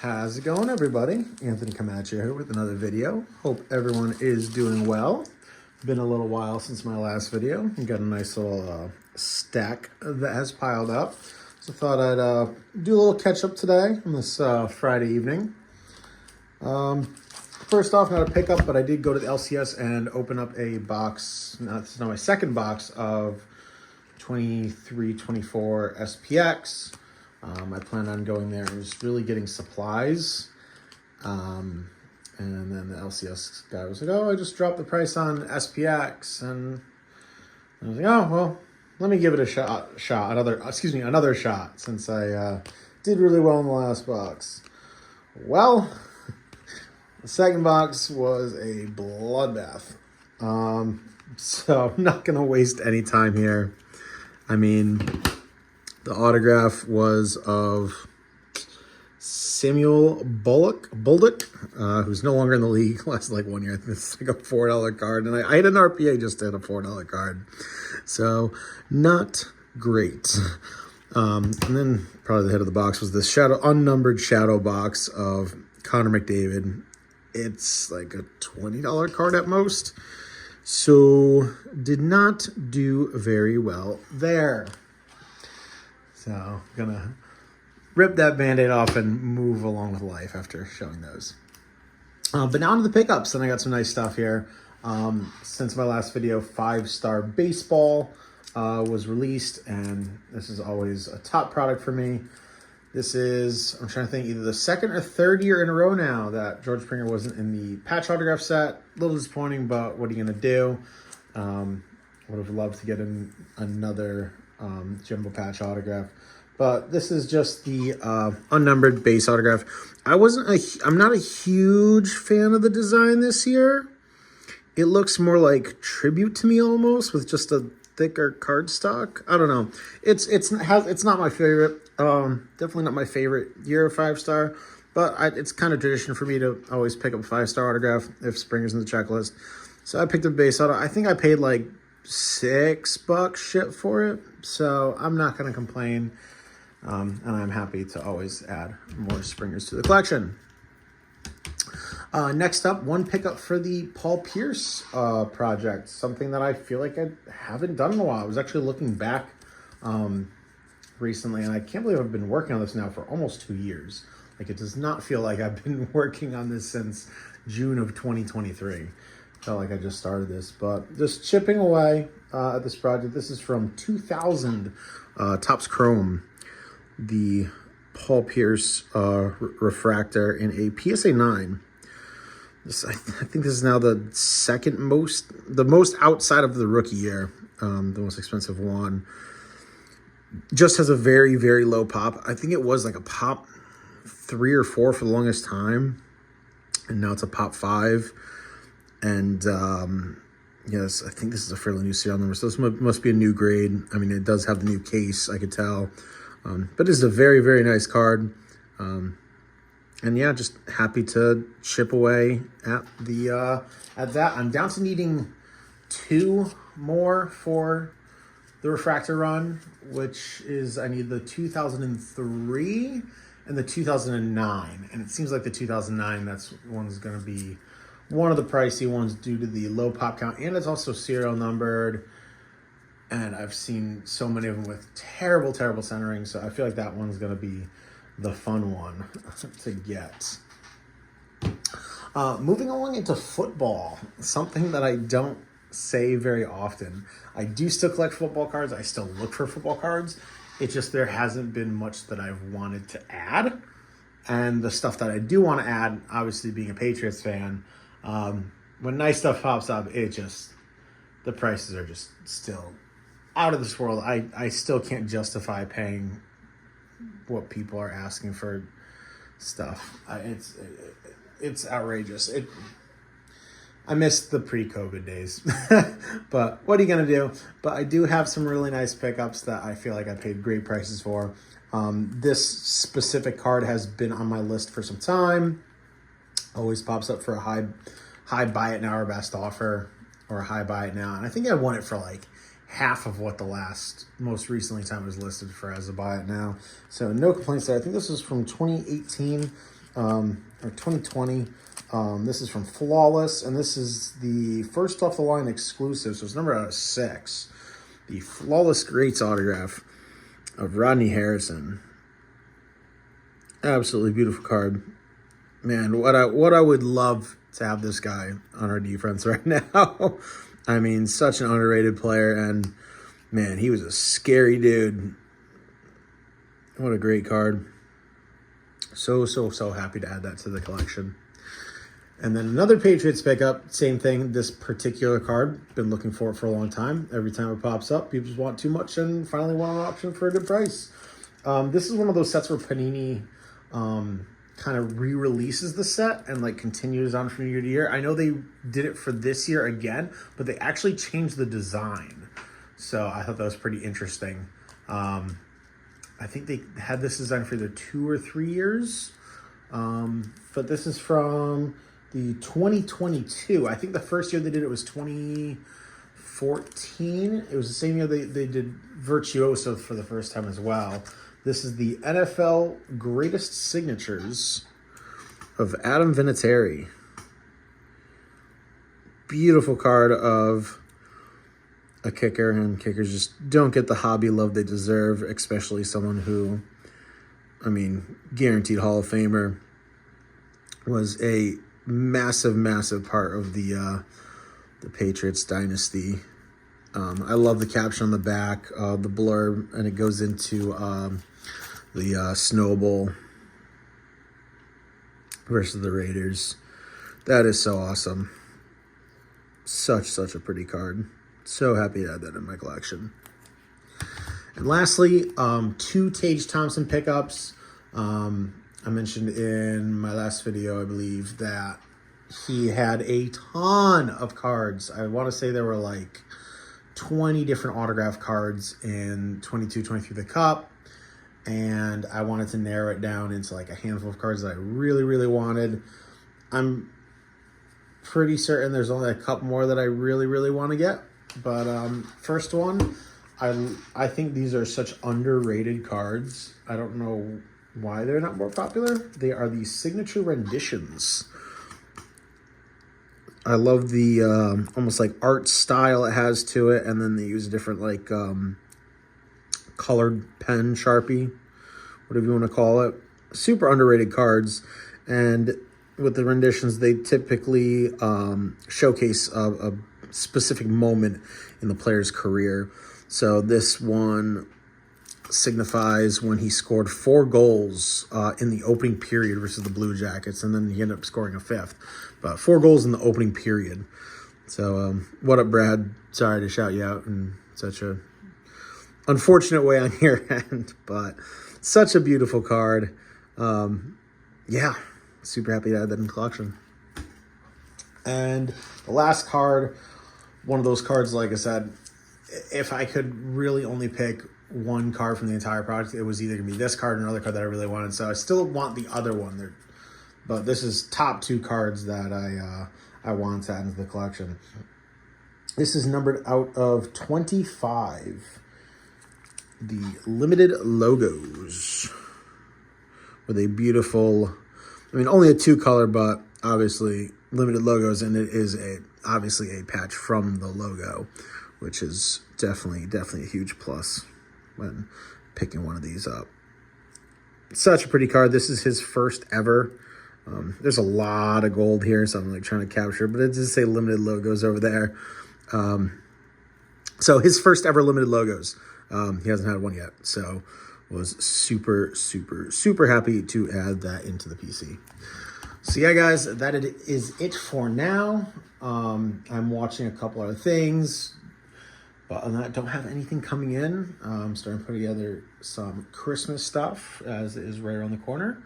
How's it going, everybody? Anthony Camacho here with another video. Hope everyone is doing well. Been a little while since my last video. Got a nice little stack that has piled up. So thought I'd do a little catch up today on this Friday evening. First off, not a pickup, but I did go to the LCS and open up a box. This is now my second box of 23-24 SPX. I plan on going there and just really getting supplies. And then the LCS guy was like, oh, I just dropped the price on SPX. And I was like, oh, well, let me give it a another shot since I did really well in the last box. Well, the second box was a bloodbath. So I'm not going to waste any time here. I mean, the autograph was of Samuel Bullock, who's no longer in the league. Lasted like 1 year. I think it's like a $4 card. And I had an RPA just at a $4 card. So not great. And then probably the head of the box was this unnumbered shadow box of Connor McDavid. It's like a $20 card at most. So did not do very well there. So I'm gonna rip that Band-Aid off and move along with life after showing those. But now onto the pickups, and I got some nice stuff here. Since my last video, 5-Star Baseball was released, and this is always a top product for me. This is, I'm trying to think, either the second or third year in a row now that George Springer wasn't in the patch autograph set. A little disappointing, but what are you gonna do? Would have loved to get another jumbo patch autograph, but this is just the unnumbered base autograph. I'm not a huge fan of the design this year. It looks more like tribute to me almost, with just a thicker cardstock. I don't know. It's not my favorite. Definitely not my favorite year of 5-Star, but it's kind of tradition for me to always pick up a 5-Star autograph if Springer's in the checklist. So I picked up base auto. I think I paid like $6 ship for it, so I'm not going to complain, and I'm happy to always add more Springers to the collection. Next up, one pickup for the Paul Pierce project, something that I feel like I haven't done in a while. I was actually looking back recently, and I can't believe I've been working on this now for almost 2 years. Like, it does not feel like I've been working on this since June of 2023. Felt like I just started this, but just chipping away at this project. This is from 2000 Topps Chrome, the Paul Pierce refractor in a PSA 9. I think this is now the most outside of the rookie year, the most expensive one. Just has a very, very low pop. I think it was like a pop 3 or 4 for the longest time, and now it's a pop 5. And yes, I think this is a fairly new serial number, so this must be a new grade. I mean, it does have the new case, I could tell. But it's a very, very nice card. And yeah, just happy to chip away at that. I'm down to needing 2 more for the refractor run, which is I need the 2003 and the 2009. And it seems like the 2009, that's one's going to be one of the pricey ones due to the low pop count, and it's also serial numbered. And I've seen so many of them with terrible centering, so I feel like that one's going to be the fun one to get. Moving along into football, something that I don't say very often. I do still collect football cards. I still look for football cards. It's just there hasn't been much that I've wanted to add. And the stuff that I do want to add, obviously being a Patriots fan, when nice stuff pops up, the prices are just still out of this world. I still can't justify paying what people are asking for stuff. It's outrageous. I miss the pre-COVID days, but what are you going to do? But I do have some really nice pickups that I feel like I paid great prices for. This specific card has been on my list for some time. Always pops up for a high buy it now or best offer, or a high buy it now. And I think I won it for like half of what the most recently time was listed for as a buy it now. So no complaints there. I think this is from 2018. or 2020. This is from Flawless, and this is the first off the line exclusive, so it's number out of 6. The Flawless Greats autograph of Rodney Harrison. Absolutely beautiful card. Man, what I would love to have this guy on our defense right now. I mean, such an underrated player, and man, he was a scary dude. What a great card. So happy to add that to the collection. And then another Patriots pickup, same thing, this particular card. Been looking for it for a long time. Every time it pops up, people just want too much and finally want an option for a good price. This is one of those sets where Panini kind of re-releases the set and like continues on from year to year. I know they did it for this year again, but they actually changed the design. So I thought that was pretty interesting. I think they had this design for either 2 or 3 years. But this is from the 2022. I think the first year they did it was 2014. It was the same year they did Virtuoso for the first time as well. This is the NFL Greatest Signatures of Adam Vinatieri. Beautiful card of a kicker, and kickers just don't get the hobby love they deserve, especially someone who, I mean, guaranteed Hall of Famer, was a massive part of the Patriots dynasty. I love the caption on the back, the blurb, and it goes into the Snowball versus the Raiders. That is so awesome. Such a pretty card. So happy to have that in my collection. And lastly, 2 Tage Thompson pickups. I mentioned in my last video, I believe, that he had a ton of cards. I want to say there were like 20 different autograph cards in 22-23 the Cup. And I wanted to narrow it down into like a handful of cards that I really wanted. I'm pretty certain there's only a couple more that I really want to get. But first one, I think these are such underrated cards. I don't know why they're not more popular. They are the signature renditions. I love the almost like art style it has to it, and then they use different like colored pen, Sharpie, whatever you want to call it. Super underrated cards, and with the renditions, they typically showcase a specific moment in the player's career. So this one signifies when he scored 4 goals in the opening period versus the Blue Jackets, and then he ended up scoring a 5th. But 4 goals in the opening period. So what up, Brad? Sorry to shout you out in such a unfortunate way on your end, but such a beautiful card. Yeah, super happy to add that in the collection. And the last card, one of those cards, like I said, if I could really only pick one card from the entire product, it was either going to be this card or another card that I really wanted. So I still want the other one there, but this is top 2 cards that I want to add into the collection. This is numbered out of 25. The limited logos with a beautiful, I mean, only a 2 color, but obviously limited logos, and it is obviously a patch from the logo, which is definitely a huge plus when picking one of these up. Such a pretty card. This is his first ever. There's a lot of gold here, so I'm like trying to capture, but it does say limited logos over there. So his first ever limited logos. He hasn't had one yet, so was super happy to add that into the PC. So yeah, guys, that is it for now. I'm watching a couple other things, but other than that, don't have anything coming in. I'm starting to put together some Christmas stuff as it is right around the corner.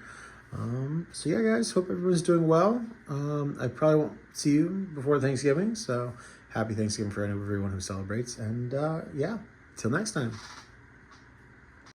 So yeah, guys, hope everyone's doing well. I probably won't see you before Thanksgiving, so happy Thanksgiving for everyone who celebrates. And yeah, till next time.